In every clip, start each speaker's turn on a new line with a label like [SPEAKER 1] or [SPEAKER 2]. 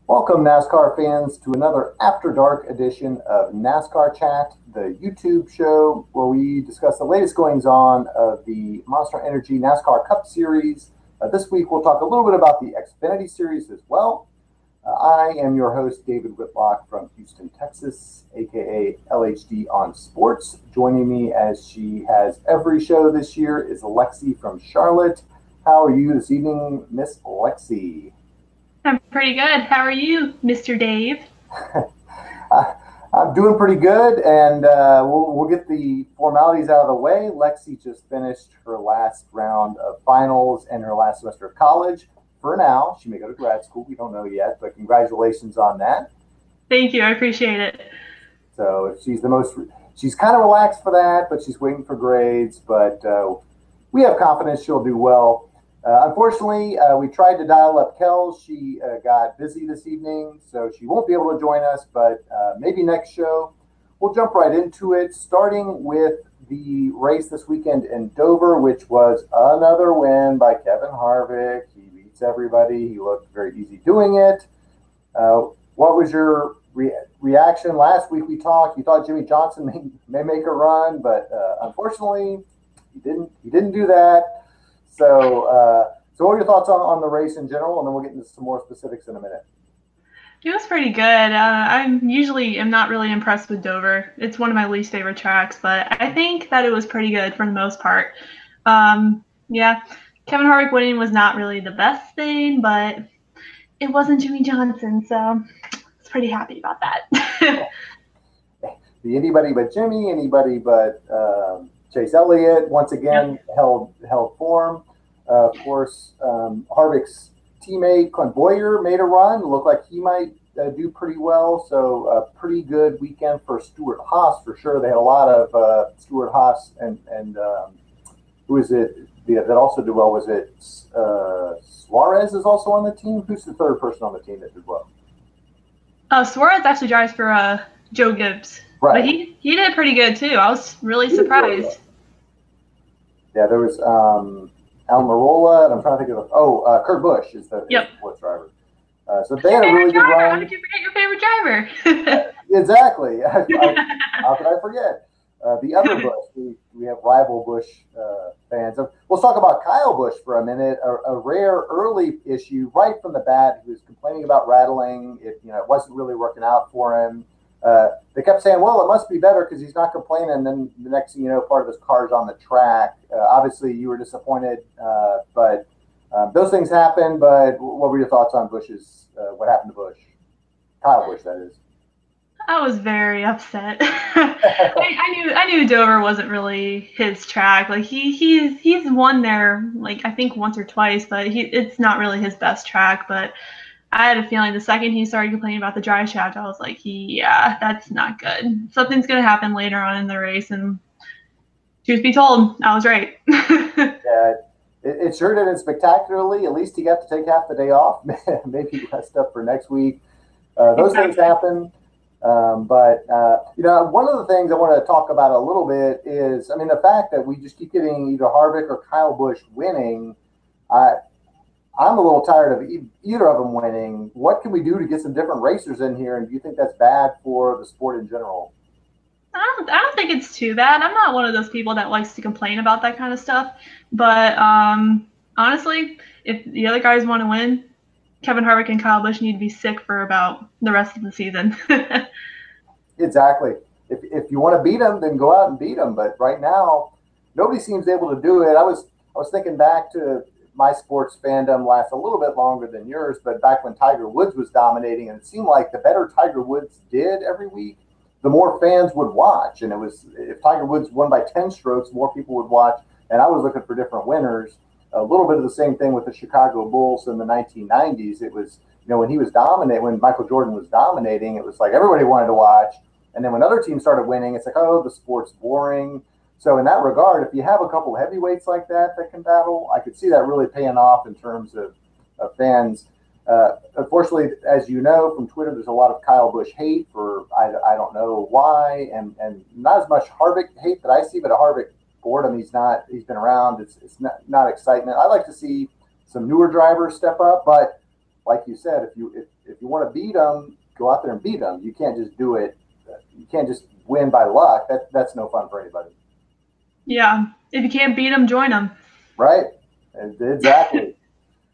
[SPEAKER 1] Welcome, NASCAR fans, to another After Dark edition of NASCAR Chat, the YouTube show where we discuss the latest goings on of the Monster Energy NASCAR Cup Series. This week, we'll talk a little bit about the Xfinity Series as well. I am your host, David Whitlock from Houston, Texas, aka LHD on Sports. Joining me, as she has every show this year, is Lexie from Charlotte. How are you this evening, Miss Lexie?
[SPEAKER 2] I'm pretty good. How are you, Mr. Dave?
[SPEAKER 1] I'm doing pretty good, and we'll get the formalities out of the way. Lexie just finished her last round of finals and her last semester of college. For now, she may go to grad school. We don't know yet, but congratulations on that.
[SPEAKER 2] Thank you. I appreciate it.
[SPEAKER 1] So she's kind of relaxed for that, but she's waiting for grades. But we have confidence she'll do well. Unfortunately, we tried to dial up Kells. She got busy this evening, so she won't be able to join us, but maybe next show. We'll jump right into it, starting with the race this weekend in Dover, which was another win by Kevin Harvick. He beats everybody. He looked very easy doing it. What was your reaction? Last week we talked. You thought Jimmy Johnson may make a run, but unfortunately, he didn't do that. So what are your thoughts on the race in general? And then we'll get into some more specifics in a minute.
[SPEAKER 2] It was pretty good. I'm not really impressed with Dover. It's one of my least favorite tracks, but I think that it was pretty good for the most part. Yeah, Kevin Harvick winning was not really the best thing, but it wasn't Jimmy Johnson, so I was pretty happy about that.
[SPEAKER 1] The anybody but Jimmy, anybody but Chase Elliott once again held form. Of course, Harvick's teammate Clint Boyer made a run. Looked like he might do pretty well. So a pretty good weekend for Stewart-Haas for sure. They had a lot of Stewart-Haas and who is it that also did well? Was it Suarez is also on the team? Who's the third person on the team that did well?
[SPEAKER 2] Suarez actually drives for Joe Gibbs.
[SPEAKER 1] Right.
[SPEAKER 2] But he did pretty good too. I was really surprised.
[SPEAKER 1] Yeah, there was Almirola, and I'm trying to think of Kurt Busch is the fourth driver. So they had a really good run.
[SPEAKER 2] How did you forget your favorite driver?
[SPEAKER 1] Exactly. How could I forget? The other Busch, we have rival Busch fans. Let's talk about Kyle Busch for a minute. A rare early issue right from the bat. He was complaining about rattling. It wasn't really working out for him. They kept saying, well, it must be better because he's not complaining. And then the next thing you know, part of his car's on the track. Obviously, you were disappointed, but those things happen. But what were your thoughts on Busch's, what happened to Busch? Kyle Busch, that is.
[SPEAKER 2] I was very upset. I knew Dover wasn't really his track. Like he's won there like I think once or twice, but it's not really his best track. But I had a feeling the second he started complaining about the dry shaft, I was like, yeah, that's not good. Something's gonna happen later on in the race, and truth be told, I was right.
[SPEAKER 1] Yeah, it sure didn't spectacularly. At least he got to take half the day off. Maybe rest up for next week. Those things happen. But one of the things I want to talk about a little bit is, the fact that we just keep getting either Harvick or Kyle Busch winning. I'm a little tired of either of them winning. What can we do to get some different racers in here? And do you think that's bad for the sport in general?
[SPEAKER 2] I don't think it's too bad. I'm not one of those people that likes to complain about that kind of stuff. But honestly, if the other guys want to win, Kevin Harvick and Kyle Busch need to be sick for about the rest of the season.
[SPEAKER 1] Exactly. If you want to beat them, then go out and beat them. But right now, nobody seems able to do it. I was thinking back to my sports fandom lasts a little bit longer than yours, but back when Tiger Woods was dominating, and it seemed like the better Tiger Woods did every week, the more fans would watch. And it was, if Tiger Woods won by 10 strokes, more people would watch. And I was looking for different winners. A little bit of the same thing with the Chicago Bulls in the 1990s. It was, when he was when Michael Jordan was dominating, it was like everybody wanted to watch. And then when other teams started winning, it's like, oh, the sport's boring. So in that regard, if you have a couple of heavyweights like that can battle, I could see that really paying off in terms of fans. Unfortunately, as you know from Twitter, there's a lot of Kyle Busch hate for I don't know why, and not as much Harvick hate that I see, but a Harvick boredom. He's been around. It's not excitement. I'd like to see some newer drivers step up, but like you said, if you want to beat them, go out there and beat them. You can't just do it. You can't just win by luck. That's no fun for anybody.
[SPEAKER 2] Yeah. If you can't beat them, join them.
[SPEAKER 1] Right. Exactly.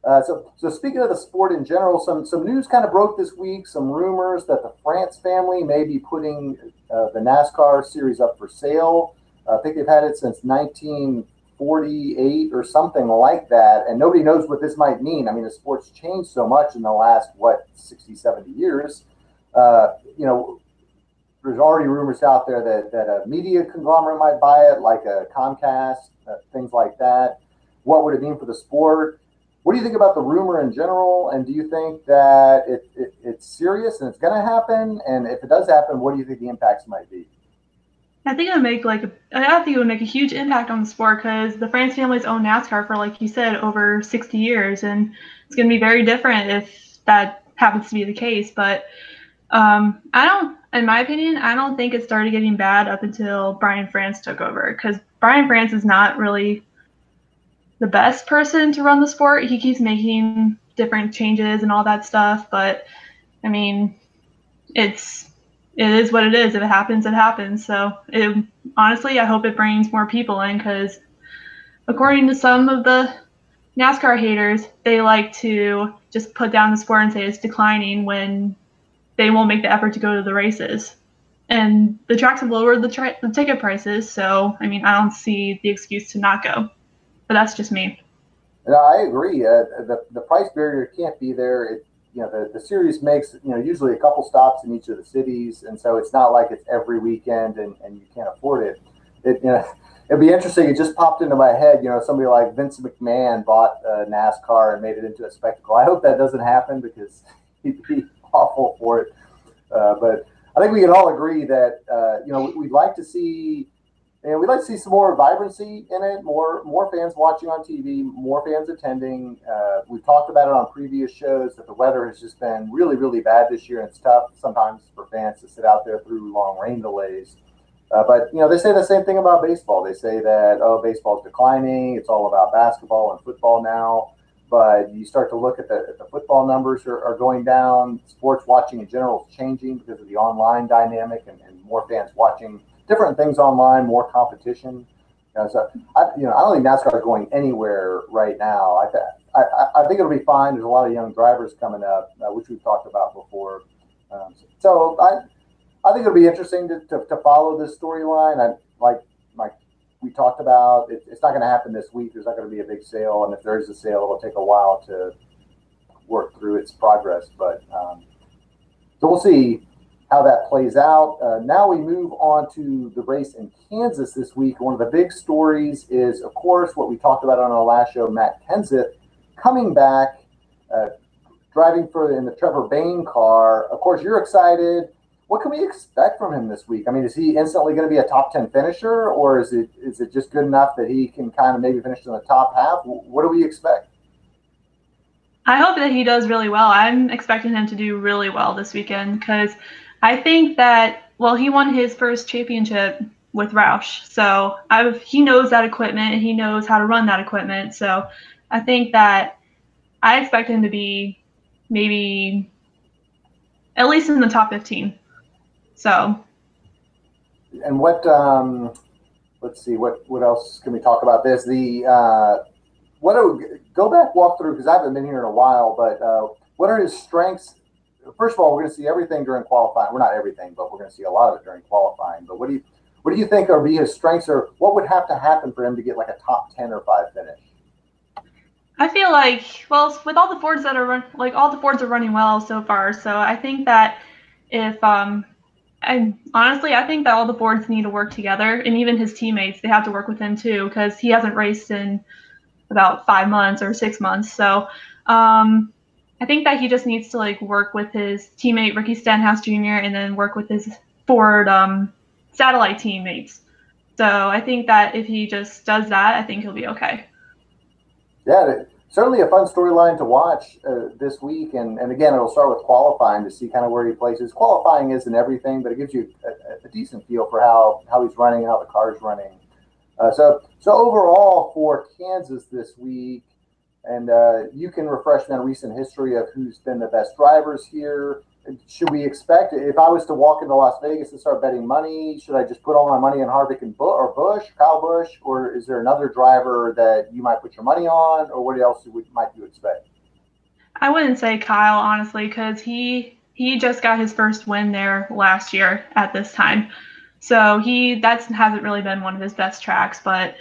[SPEAKER 1] So speaking of the sport in general, some news kind of broke this week. Some rumors that the France family may be putting the NASCAR series up for sale. I think they've had it since 1948 or something like that, and nobody knows what this might mean. I mean, the sport's changed so much in the last 60, 70 years. You know, there's already rumors out there that a media conglomerate might buy it, like a Comcast, things like that. What would it mean for the sport? What do you think about the rumor in general? And do you think that it's serious and it's going to happen? And if it does happen, what do you think the impacts might be?
[SPEAKER 2] I think it would make a huge impact on the sport because the France family's owned NASCAR for, like you said, over 60 years, and it's going to be very different if that happens to be the case. But in my opinion, I don't think it started getting bad up until Brian France took over, because Brian France is not really the best person to run the sport. He keeps making different changes and all that stuff, but I mean, it is what it is. If it happens, it happens. So honestly, I hope it brings more people in, because according to some of the NASCAR haters, they like to just put down the sport and say it's declining when they won't make the effort to go to the races. And the tracks have lowered the ticket prices, so I mean, I don't see the excuse to not go. But that's just me.
[SPEAKER 1] No, I agree. The price barrier can't be there. The series makes usually a couple stops in each of the cities, and so it's not like it's every weekend and you can't afford it. It'd be interesting. It just popped into my head. Somebody like Vince McMahon bought NASCAR and made it into a spectacle. I hope that doesn't happen, because he'd be awful for it. But I think we can all agree that we'd like to see. And we'd like to see some more vibrancy in it, more fans watching on TV, more fans attending. We've talked about it on previous shows that the weather has just been really, really bad this year, and it's tough sometimes for fans to sit out there through long rain delays. But they say the same thing about baseball. They say that, baseball's declining. It's all about basketball and football now. But you start to look at the football numbers are going down. Sports watching in general is changing because of the online dynamic and more fans watching different things online, more competition. So I don't think NASCAR is going anywhere right now. I think it'll be fine. There's a lot of young drivers coming up, which we've talked about before. So I think it'll be interesting to follow this storyline. Like we talked about, it's not going to happen this week. There's not going to be a big sale, and if there is a sale, it'll take a while to work through its progress. But so we'll see how that plays out. Now we move on to the race in Kansas this week. One of the big stories is, of course, what we talked about on our last show, Matt Kenseth coming back, driving in the Trevor Bayne car. Of course, you're excited. What can we expect from him this week? I mean, is he instantly going to be a top 10 finisher, or is it just good enough that he can kind of maybe finish in the top half? What do we expect?
[SPEAKER 2] I hope that he does really well. I'm expecting him to do really well this weekend, because I think that, he won his first championship with Roush. So he knows that equipment. He knows how to run that equipment. So I think that I expect him to be maybe at least in the top 15. So.
[SPEAKER 1] And let's see, what else can we talk about this? Go back, walk through, because I haven't been here in a while, but what are his strengths? First of all, we're going to see everything during qualifying. Well, not everything, but we're going to see a lot of it during qualifying. But what do you think are be his strengths, or what would have to happen for him to get like a top 10 or 5 finish?
[SPEAKER 2] I feel like, with all the Fords all the Fords are running well so far. So I think that and honestly, I think that all the Fords need to work together, and even his teammates, they have to work with him too, because he hasn't raced in about 5 months or 6 months. So I think that he just needs to work with his teammate Ricky Stenhouse Jr. and then work with his Ford satellite teammates. So I think that if he just does that, I think he'll be okay.
[SPEAKER 1] Yeah, certainly a fun storyline to watch this week. And again, it'll start with qualifying to see kind of where he places. Qualifying isn't everything, but it gives you a decent feel for how he's running, how the car's running. So overall for Kansas this week, And you can refresh me on recent history of who's been the best drivers here. Should we expect, if I was to walk into Las Vegas and start betting money, should I just put all my money on Harvick and Busch, Kyle Busch, or is there another driver that you might put your money on, or what else might you expect?
[SPEAKER 2] I wouldn't say Kyle, honestly, because he just got his first win there last year at this time. So that hasn't really been one of his best tracks, but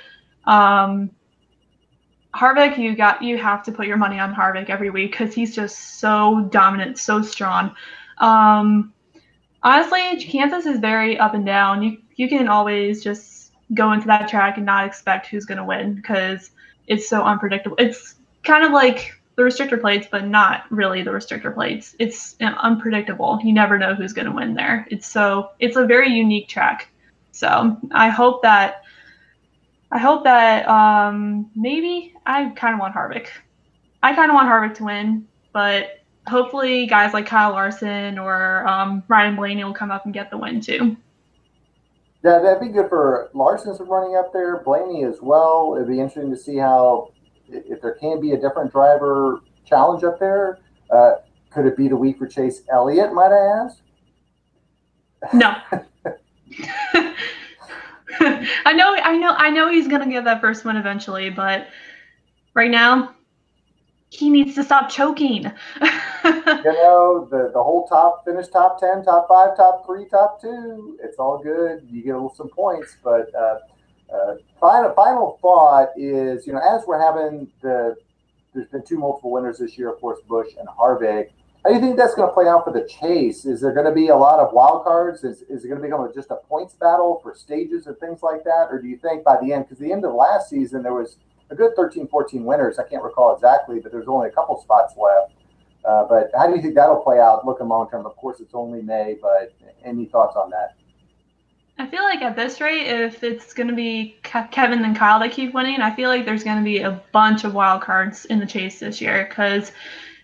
[SPEAKER 2] Harvick, you have to put your money on Harvick every week because he's just so dominant, so strong. Honestly, Kansas is very up and down. You can always just go into that track and not expect who's going to win because it's so unpredictable. It's kind of like the restrictor plates, but not really the restrictor plates. It's unpredictable. You never know who's going to win there. It's a very unique track. So I hope that maybe I kind of want Harvick. I kind of want Harvick to win, but hopefully guys like Kyle Larson or Ryan Blaney will come up and get the win too.
[SPEAKER 1] Yeah, that'd be good for Larson's running up there, Blaney as well. It'd be interesting to see if there can be a different driver challenge up there. Could it be the week for Chase Elliott, might I ask?
[SPEAKER 2] No. I know he's gonna get that first win eventually, but right now he needs to stop choking.
[SPEAKER 1] The whole finish top 10, top 5, top 3, top 2. It's all good. You get some points, but final thought is, as we're having there's been 2 multiple winners this year, of course, Busch and Harvick. How do you think that's going to play out for the chase? Is there going to be a lot of wild cards? Is it going to become just a points battle for stages and things like that? Or do you think by the end, because the end of last season, there was a good 13, 14 winners. I can't recall exactly, but there's only a couple spots left. But how do you think that'll play out looking long term? Of course, it's only May, but any thoughts on that?
[SPEAKER 2] I feel like at this rate, if it's going to be Kevin and Kyle that keep winning, I feel like there's going to be a bunch of wild cards in the chase this year because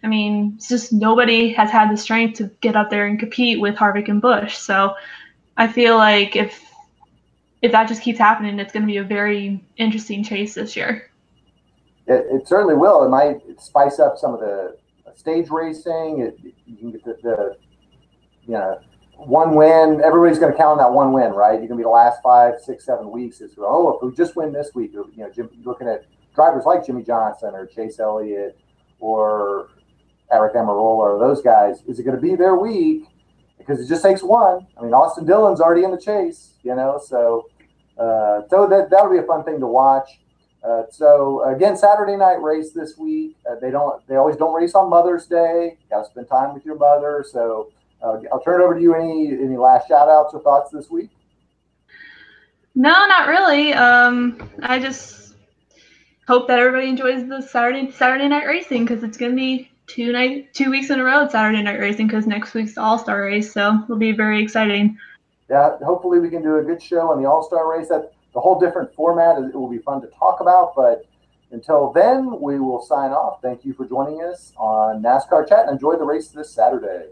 [SPEAKER 2] it's just nobody has had the strength to get up there and compete with Harvick and Busch. So I feel like if that just keeps happening, it's going to be a very interesting chase this year.
[SPEAKER 1] It certainly will. It might spice up some of the stage racing. You can get the one win. Everybody's going to count on that one win, right? You're going to be the last 5, 6, 7 weeks. If we just win this week, looking at drivers like Jimmy Johnson or Chase Elliott or Eric Almirola or those guys, is it going to be their week? Because it just takes one. Austin Dillon's already in the chase, so that'll be a fun thing to watch. So again, Saturday night race this week. They always don't race on Mother's Day. Got to spend time with your mother. So I'll turn it over to you. Any last shout outs or thoughts this week?
[SPEAKER 2] No, not really. I just hope that everybody enjoys the Saturday night racing because it's going to be 2 weeks in a row at Saturday night racing because next week's the All-Star race. So it'll be very exciting.
[SPEAKER 1] Yeah, hopefully we can do a good show on the All-Star race. That's a whole different format. It will be fun to talk about. But until then, we will sign off. Thank you for joining us on NASCAR Chat and enjoy the race this Saturday.